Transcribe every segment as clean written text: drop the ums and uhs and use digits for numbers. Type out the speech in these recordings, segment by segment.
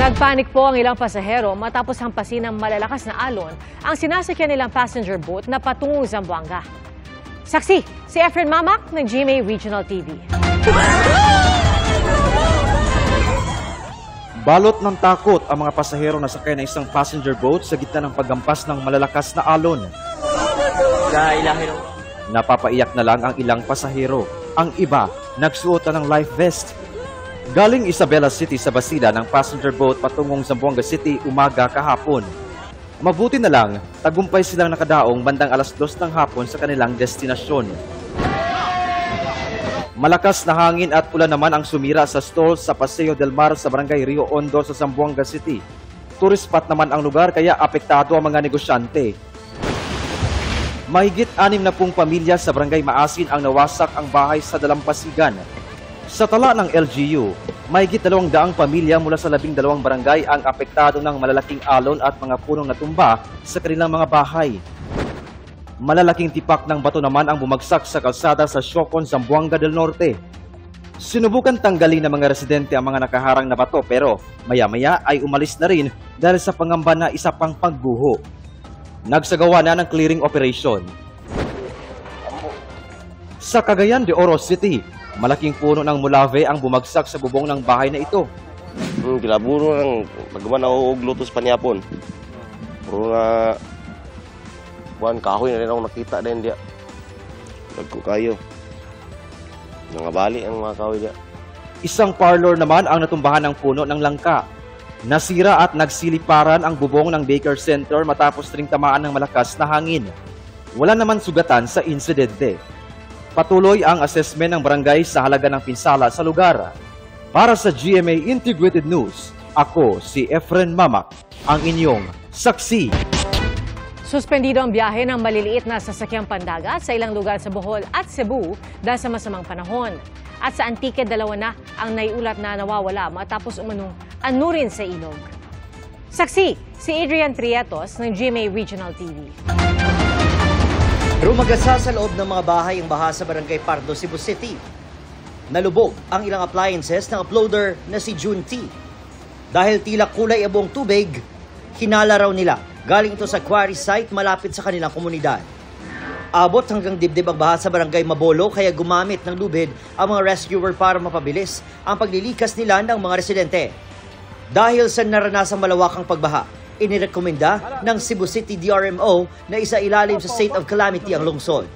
Nagpanik po ang ilang pasahero matapos hampasin ng malalakas na alon ang sinasakyan nilang passenger boat na patungong Zamboanga. Saksi, si Efren Mamak ng GMA Regional TV. Balot ng takot ang mga pasahero na sakay na isang passenger boat sa gitna ng paghampas ng malalakas na alon. Napapaiyak na lang ang ilang pasahero. Ang iba, nagsuot ng life vest. Galing Isabela City sa Basila ng passenger boat patungong Zamboanga City umaga kahapon. Mabuti na lang, tagumpay silang nakadaong bandang alas 2 ng hapon sa kanilang destinasyon. Malakas na hangin at ulan naman ang sumira sa stall sa Paseo del Mar sa Barangay Rio Hondo sa Zamboanga City. Tourist spot naman ang lugar kaya apektado ang mga negosyante. Mahigit 60 pamilya sa Barangay Maasin ang nawasak ang bahay sa Dalampasigan. Sa tala ng LGU, mahigit 200 pamilya mula sa 12 barangay ang apektado ng malalaking alon at mga punong natumba sa kanilang mga bahay. Malalaking tipak ng bato naman ang bumagsak sa kalsada sa Siocon, Zamboanga del Norte. Sinubukan tanggalin ng mga residente ang mga nakaharang na bato pero maya-maya ay umalis na rin dahil sa pangamba na isa pang pagguho. Nagsagawa na ng clearing operation. Sa Cagayan de Oro City, malaking puno ng mulave ang bumagsak sa bubong ng bahay na ito. Kilaburo ng paggawa na lotus panyapon. Puro na buwan kahoy na rin ako nakita din dia. Nagko kayo. Nangabali ang mga kahoy dia. Isang parlor naman ang natumbahan ng puno ng langka. Nasira at nagsiliparan ang bubong ng Baker Center matapos ring tamaan ng malakas na hangin. Wala naman sugatan sa insidente. Patuloy ang assessment ng barangay sa halaga ng pinsala sa lugar. Para sa GMA Integrated News, ako si Efren Mamak, ang inyong saksi. Suspendido ang biyahe ng maliliit na sasakyang pandagat sa ilang lugar sa Bohol at Cebu dahil sa masamang panahon. At sa Antique, 2 na ang naiulat na nawawala matapos umanong anurin sa ilog. Saksi, si Adrian Trietos ng GMA Regional TV. Rumagasa sa loob ng mga bahay ang baha sa Barangay Pardo, Cebu City. Nalubog ang ilang appliances ng uploader na si June T. Dahil tila kulay abong tubig, hinala raw nila. Galing ito sa quarry site malapit sa kanilang komunidad. Abot hanggang dibdib ang baha sa Barangay Mabolo kaya gumamit ng lubid ang mga rescuer para mapabilis ang paglilikas nila ng mga residente. Dahil sa naranasang malawakang pagbaha, inirekomenda ng Cebu City DRMO na isailalim sa state of calamity ang lungsod.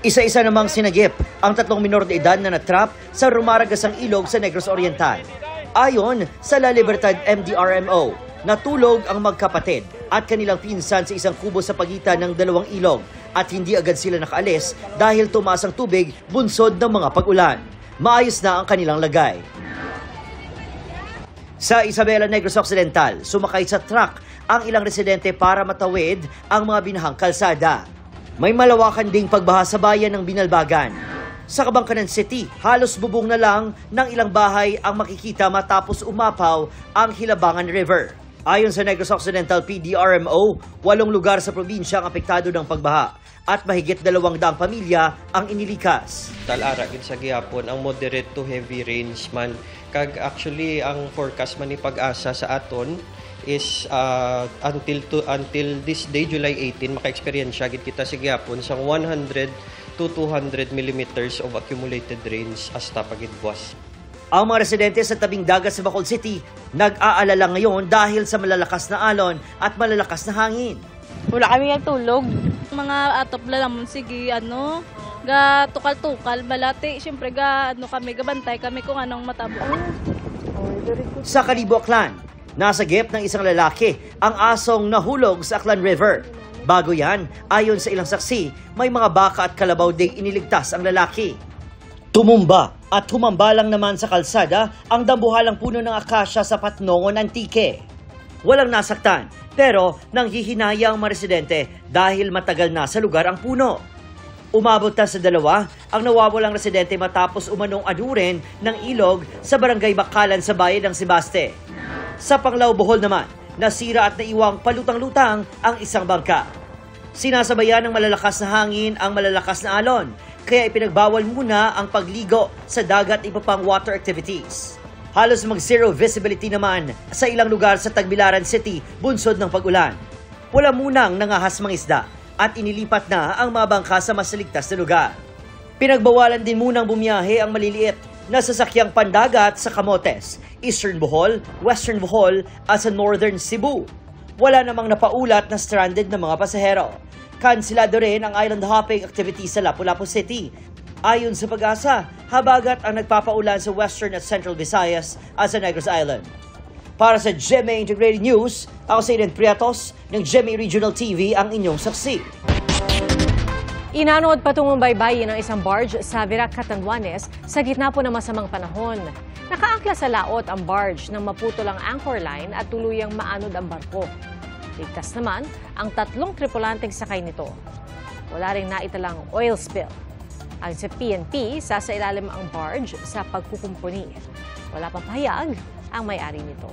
Isa-isa namang sinagip ang 3 minor de edad na natrap sa rumaragasang ilog sa Negros Oriental. Ayon sa La Libertad MDRMO, natulog ang magkapatid at kanilang pinsan sa isang kubo sa pagitan ng 2 ilog at hindi agad sila nakaalis dahil tumaas ang tubig bunsod ng mga pag-ulan. Maayos na ang kanilang lagay. Sa Isabela, Negros Occidental, sumakay sa truck ang ilang residente para matawid ang mga binahang kalsada. May malawakan ding pagbaha sa bayan ng Binalbagan. Sa Kabangkanan City, halos bubong na lang ng ilang bahay ang makikita matapos umapaw ang Hilabangan River. Ayon sa Negros Occidental PDRMO, 8 lugar sa probinsya ang apektado ng pagbaha at mahigit 200 pamilya ang inilikas. Talara gid sa gihapon ang moderate to heavy rains man kag actually ang forecast man ni Pag-asa sa aton is until this day July 18 maka-experience gid kita sa gihapon sang 100 to 200 millimeters of accumulated rains hasta pagid buwas. Ang mga residente sa tabing dagat sa Bacolod City nag-aalala ngayon dahil sa malalakas na alon at malalakas na hangin. Wala kami tulog. Mga atop lamon sige ga tukal-tukal balati syempre kami gabantay kami kung anong matabo. Sa Kalibo, Aklan, nasagip ng isang lalaki ang asong nahulog sa Aklan River. Bago yan, ayon sa ilang saksi, may mga baka at kalabaw ding iniligtas ang lalaki. Tumumba at humambalang naman sa kalsada ang dambuhalang puno ng akasya sa Patnongon, Antique. Walang nasaktan, pero nanghihinaya ang mga residente dahil matagal na sa lugar ang puno. Umabot na sa 2 ang nawawalang residente matapos umanong anurin ng ilog sa Barangay Bakalan sa bayan ng Sibaste. Sa Panglao, Bohol naman, nasira at naiwang palutang-lutang ang isang bangka. Sinasabayan ng malalakas na hangin ang malalakas na alon, kaya ipinagbawal muna ang pagligo sa dagat at iba pang water activities. Halos mag-zero visibility naman sa ilang lugar sa Tagbilaran City, bunsod ng pag-ulan. Wala munang nangahas mga isda at inilipat na ang mga bangka sa mas ligtas na lugar. Pinagbawalan din munang bumiyahe ang maliliit na sasakyang pandagat sa Camotes, Eastern Bohol, Western Bohol at sa Northern Cebu. Wala namang napaulat na stranded na mga pasahero. Kansilado rin ang island hopping activity sa Lapu-Lapu City. Ayon sa Pag-asa, habagat ang nagpapaulan sa Western at Central Visayas at sa Negros Island. Para sa GMA Integrated News, ako si Aiden Priatos ng GMA Regional TV ang inyong saksi. Inanood patungong baybayin ng isang barge sa Virac, Catanduanes sa gitna po ng masamang panahon. Nakaangkla sa laot ang barge nang maputol ang anchor line at tuluyang maanod ang barko. Ligtas naman ang 3 tripulanteng sakay nito. Wala ring naitalang oil spill. Ang sa PNP, sasailalim ang barge sa pagkukumpuni. Wala pang pahayag ang may-ari nito.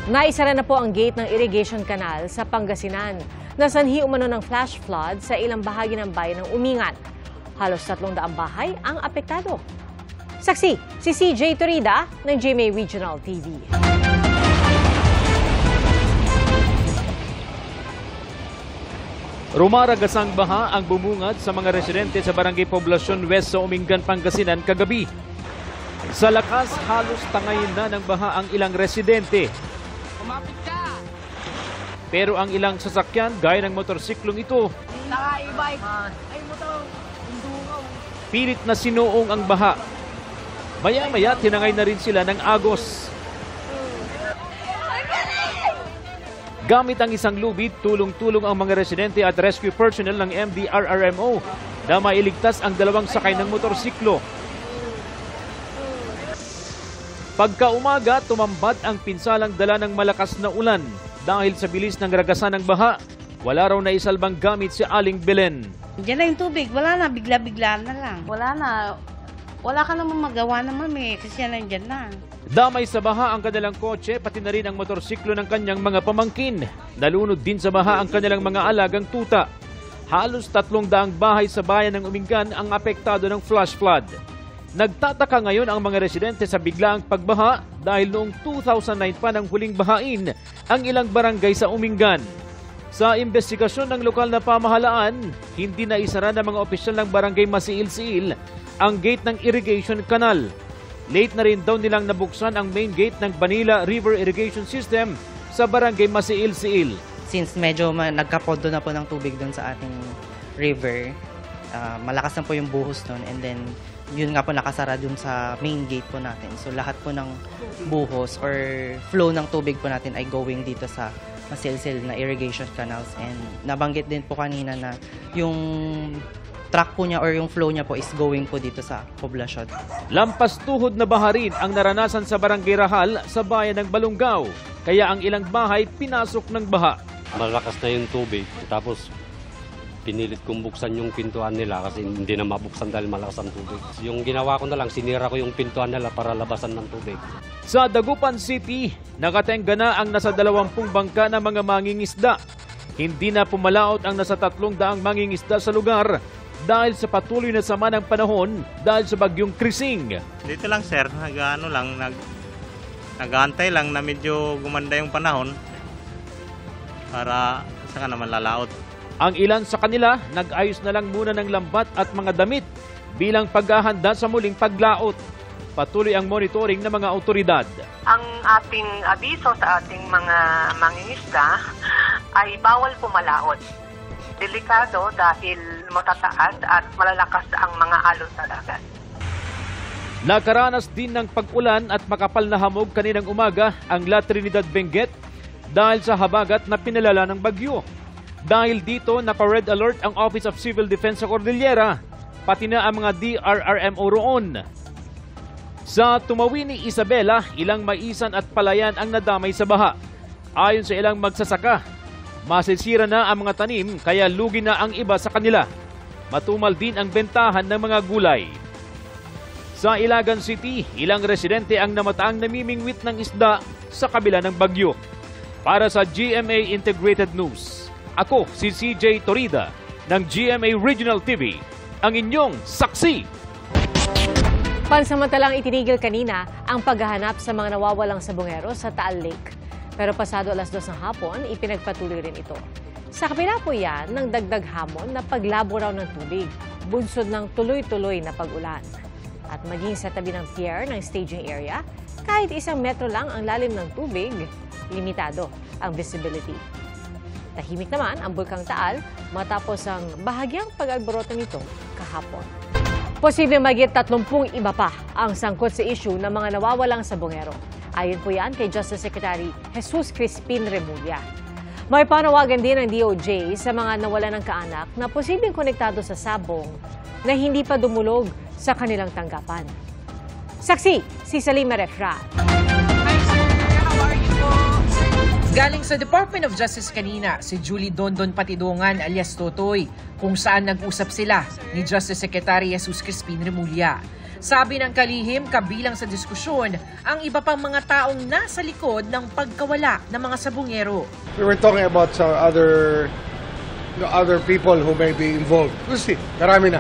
Naisara na po ang gate ng irrigation canal sa Pangasinan. Nasanhi umano ng flash flood sa ilang bahagi ng bayan ng Umingan. Halos 300 bahay ang apektado. Saksi, si CJ Torida ng GMA Regional TV. Rumaragasang baha ang bumungad sa mga residente sa Barangay Poblacion West sa Umingan, Pangasinan kagabi. Sa lakas, halos tangayin na ng baha ang ilang residente. Pero ang ilang sasakyan, gaya ng motorsiklong ito, pilit na sinuong ang baha. Maya-maya, tinangay na rin sila ng agos. Gamit ang isang lubid, tulong-tulong ang mga residente at rescue personnel ng MDRRMO na mailigtas ang 2 sakay ng motorsiklo. Pagkaumaga, tumambad ang pinsalang dala ng malakas na ulan. Dahil sa bilis ng ragasan ng baha, wala raw na isalbang gamit si Aling Belen. Diyan na yung tubig, wala na, bigla-bigla na lang. Wala ka naman magawa naman kasi yan nandyan na. Damay sa baha ang kanilang kotse, pati na rin ang motorsiklo ng kanyang mga pamangkin. Nalunod din sa baha ang kanilang mga alagang tuta. Halos 300 bahay sa bayan ng Umingan ang apektado ng flash flood. Nagtataka ngayon ang mga residente sa biglaang pagbaha dahil noong 2009 pa nang huling bahain ang ilang barangay sa Umingan. Sa investigasyon ng lokal na pamahalaan, hindi na isara ng mga opisyal ng barangay Masiil-Siil ang gate ng irrigation canal. Late na rin daw nilang nabuksan ang main gate ng Banila River Irrigation System sa barangay Masiil-Siil. Since medyo nagkapondo na po ng tubig doon sa ating river, malakas na po yung buhos doon, and then yun nga po nakasara dun sa main gate po natin. So lahat po ng buhos or flow ng tubig po natin ay going dito sa Masiil-Siil na irrigation canals. And nabanggit din po kanina na yung track po niya or yung flow niya po is going po dito sa poblasyon. Lampas tuhod na baha rin ang naranasan sa Barangay Rahal sa bayan ng Balungaw. Kaya ang ilang bahay pinasok ng baha. Malakas na yung tubig, tapos pinilit kong buksan yung pintuan nila kasi hindi na mabuksan dahil malakas ang tubig. Yung ginawa ko na lang, sinira ko yung pintuan nila para labasan ng tubig. Sa Dagupan City, nakatengga na ang nasa 20 bangka ng mga mangingisda. Hindi na pumalaot ang nasa 300 mangingisda sa lugar dahil sa patuloy na sama ng panahon dahil sa bagyong Krising. Dito lang sir, nag-aantay lang na medyo gumanda yung panahon para saka naman lalaot. Ang ilan sa kanila, nag-ayos na lang muna ng lambat at mga damit bilang paghahanda sa muling paglaot. Patuloy ang monitoring ng mga otoridad. Ang ating abiso sa ating mga mangingisda ay bawal pumalaot. Delikado dahil matataas at malalakas ang mga alon sa dagat. Nakaranas din ng pag-ulan at makapal na hamog kaninang umaga ang La Trinidad Benguet dahil sa habagat na pinalala ng bagyo. Dahil dito, naka-red alert ang Office of Civil Defense sa Cordillera, pati na ang mga DRRMO roon. Sa Tumawini, Isabela, ilang maisan at palayan ang nadamay sa baha. Ayon sa ilang magsasaka, masisira na ang mga tanim kaya lugi na ang iba sa kanila. Matumal din ang bentahan ng mga gulay. Sa Ilagan City, ilang residente ang namataang namimingwit ng isda sa kabila ng bagyo. Para sa GMA Integrated News, ako si CJ Torida ng GMA Regional TV, ang inyong saksi. Pansamantalang itinigil kanina ang paghahanap sa mga nawawalang sabongero sa Taal Lake. Pero pasado 2:00 ng hapon, ipinagpatuloy rin ito. Sa kabila po yan ng dagdag hamon na paglabo raw ng tubig, bunsod ng tuloy-tuloy na pag-ulan. At maging sa tabi ng pier ng staging area, kahit 1 metro lang ang lalim ng tubig, limitado ang visibility. Tahimik naman ang Bulkang Taal matapos ang bahagyang pag-alboroto nito kahapon. Posibleng mahigit 30 iba pa ang sangkot sa issue ng mga nawawalang sabongero. Ayon po yan kay Justice Secretary Jesus Crispin Remulla. May panawagan din ng DOJ sa mga nawalan ng kaanak na posibleng konektado sa sabong na hindi pa dumulog sa kanilang tanggapan. Saksi, si Salima Refrat. Galing sa Department of Justice kanina, si Julie Dondon Patidongan alias Totoy, kung saan nag-usap sila ni Justice Secretary Jesus Crispin Remulla. Sabi ng kalihim, kabilang sa diskusyon, ang iba pang mga taong nasa likod ng pagkawala ng mga sabongero. We were talking about some other people who may be involved. We'll see. Marami na.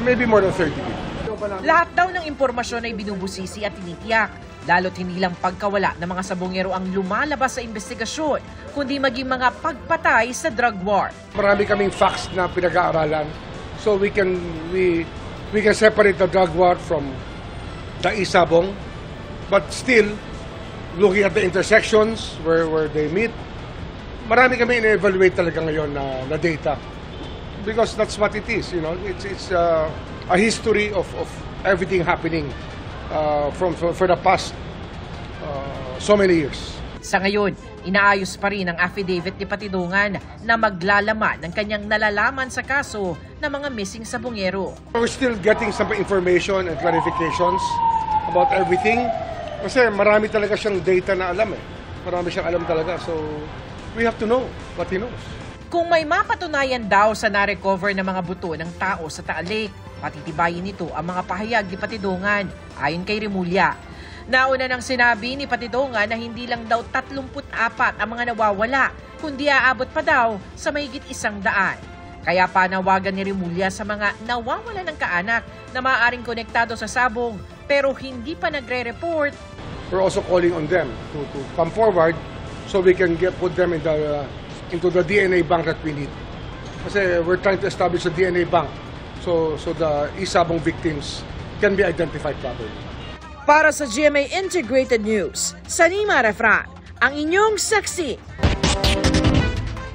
Maybe more than 30 people. Lahat daw ng impormasyon ay binubusisi at tinitiyak. Lalo't hindi lang pagkawala ng mga sabongero ang lumalabas sa investigasyon, kundi maging mga pagpatay sa drug war. Marami kaming facts na pinag-aaralan. So we can separate the drug war from the isabong, but still looking at the intersections where they meet. Marami kami ina-evaluate talaga ngayon na data, because that's what it is. You know, it's a history of everything happening for the past so many years. Sa ngayon, inaayos pa rin ang affidavit ni Patidongan na maglalaman ng kanyang nalalaman sa kaso ng mga missing sabongero. We're still getting some information and clarifications about everything. Kasi marami talaga siyang data na alam eh. Marami siyang alam talaga. So we have to know what he knows. Kung may mapatunayan daw sa na-recover na mga buto ng tao sa Taal Lake, patitibayin nito ang mga pahayag ni Patidongan, ayon kay Remulla. Nauna nang sinabi ni Patidongan na hindi lang daw 34 ang mga nawawala, kundi aabot pa daw sa mahigit 100. Kaya panawagan ni Remulla sa mga nawawala ng kaanak na maaaring konektado sa sabong pero hindi pa nagre-report. We're also calling on them to come forward so we can put them into the DNA bank that we need. Kasi we're trying to establish a DNA bank so the isabong victims can be identified properly. Para sa GMA Integrated News, Salima Refrat, ang inyong saksi.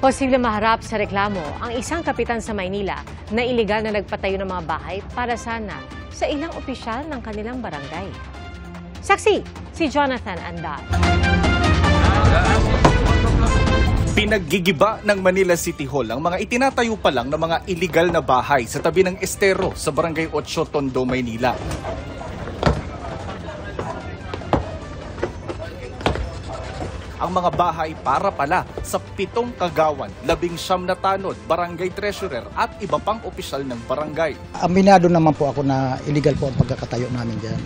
Posible maharap sa reklamo ang isang kapitan sa Maynila na iligal na nagpatayo ng mga bahay para sana sa ilang opisyal ng kanilang barangay. Saksi, si Jonathan Andal. Pinaggigiba ng Manila City Hall ang mga itinatayo pa lang na mga iligal na bahay sa tabi ng estero sa Barangay 8, Tondo, Maynila. Ang mga bahay para pala sa 7 kagawan, 19 na tanod, barangay treasurer at iba pang opisyal ng barangay. Aminado naman po ako na illegal po ang pagkakatayo namin dyan.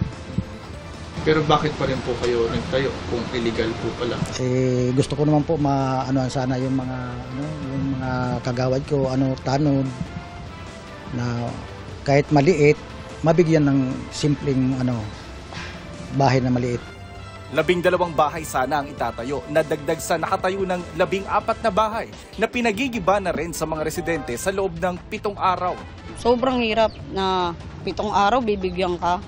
Pero bakit pa rin po kayo nagtayo kung illegal po pala? Gusto ko naman po sana yung mga kagawad ko tanod na kahit maliit mabigyan ng simpleng bahay na maliit. 12 bahay sana ang itatayo, nadagdag sa nakatayo ng 14 na bahay na pinagigiba na rin sa mga residente sa loob ng 7 araw. Sobrang hirap na 7 araw bibigyan ka.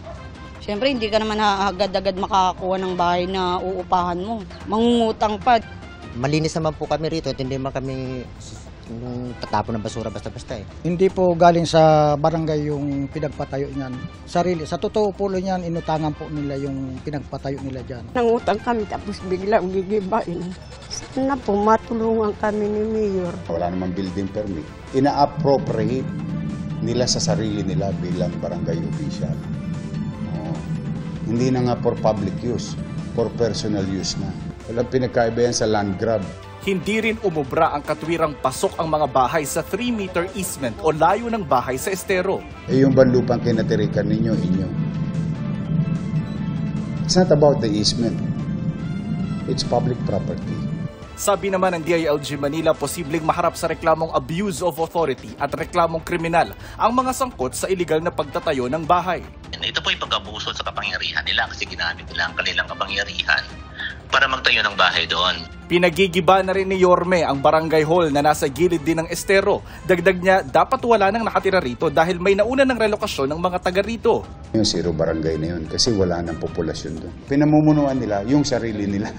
Siyempre, hindi ka naman agad-agad makakakuha ng bahay na uupahan mo. Mangungutang pa. Malinis naman po kami rito at hindi naman kami tatapon ng basura basta-basta eh. Hindi po galing sa barangay yung pinagpatayo niyan. Sa totoo po niyan, inutangan po nila yung pinagpatayo nila dyan. Nangutang kami tapos biglang gigibain. Sana po matulungan kami ni Mayor. Wala namang building permit. Ina-appropriate nila sa sarili nila bilang barangay official. Hindi na nga for public use, for personal use na. Walang pinagkaiba yan sa land grab. Hindi rin umubra ang katwirang pasok ang mga bahay sa 3-meter easement o layo ng bahay sa estero. Yung banlupang kinatirikan ninyo, inyo. It's not about the easement. It's public property. Sabi naman ng DILG Manila, posibleng maharap sa reklamong abuse of authority at reklamong kriminal ang mga sangkot sa iligal na pagtatayo ng bahay. Ito po yung pag-abuso sa kapangyarihan nila kasi ginamit nila ang kanilang kapangyarihan para magtayo ng bahay doon. Pinagigiba na rin ni Yorme ang barangay hall na nasa gilid din ng estero. Dagdag niya, dapat wala nang nakatira rito dahil may nauna ng relokasyon ng mga taga rito. Yung zero barangay na yun kasi wala nang populasyon doon. Pinamumunuan nila yung sarili nila.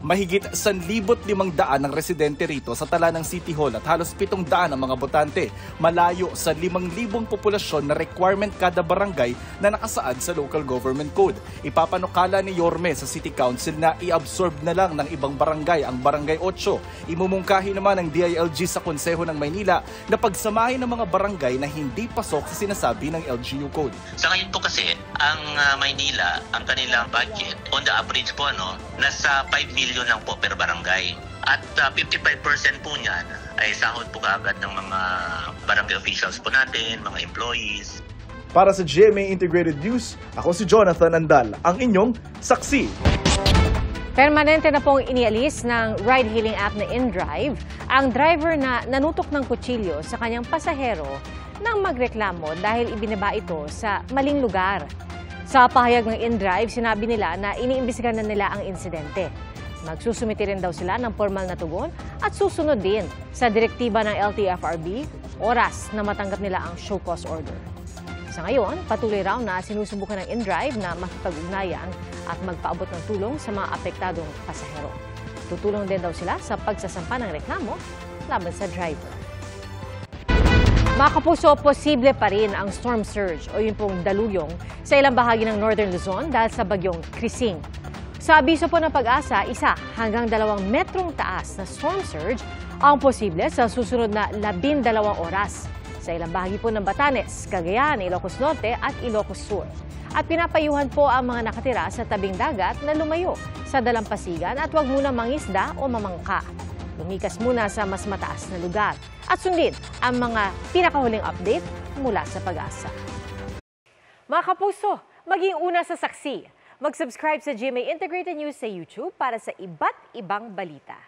Mahigit 1,500 ang residente rito sa tala ng City Hall at halos 700 ang mga botante. Malayo sa 5,000 populasyon na requirement kada barangay na nakasaad sa Local Government Code. Ipapanukala ni Yorme sa City Council na i-absorb na lang ng ibang barangay ang Barangay 8. Imumungkahi naman ng DILG sa Konseho ng Maynila na pagsamahin ng mga barangay na hindi pasok sa sinasabi ng LGU Code. Sa ngayon po kasi, ang Maynila, ang kanilang budget, on the average po, nasa 5 million lang po per barangay. At 55% po niyan ay sahod po kaagad ng mga barangay officials po natin, mga employees. Para sa GMA Integrated News, ako si Jonathan Andal, ang inyong saksi. Permanente na pong inialis ng ride-hailing app na InDrive ang driver na nanutok ng kutsilyo sa kanyang pasahero nang magreklamo dahil ibinaba ito sa maling lugar. Sa pahayag ng InDrive, sinabi nila na iniimbestigahan na nila ang insidente. Magsusumiti rin daw sila ng formal na tugon at susunod din sa direktiba ng LTFRB oras na matanggap nila ang show cause order. Sa ngayon, patuloy raw na sinusubukan ng InDrive na makipag-ugnayan at magpaabot ng tulong sa mga apektadong pasahero. Tutulong din daw sila sa pagsasampa ng reklamo laban sa driver. Mga kapuso, posible pa rin ang storm surge o yung pong daluyong sa ilang bahagi ng Northern Luzon dahil sa bagyong Krising. Sa abiso po ng Pag-asa, 1 hanggang 2 metrong taas na storm surge ang posible sa susunod na 12 oras sa ilang bahagi po ng Batanes, Cagayan, Ilocos Norte at Ilocos Sur. At pinapayuhan po ang mga nakatira sa tabing dagat na lumayo sa dalampasigan at huwag muna mangisda o mamangka. Lumikas muna sa mas mataas na lugar at sundin ang mga pinakahuling update mula sa Pag-asa. Mga kapuso, maging una sa saksi. Mag-subscribe sa GMA Integrated News sa YouTube para sa iba't ibang balita.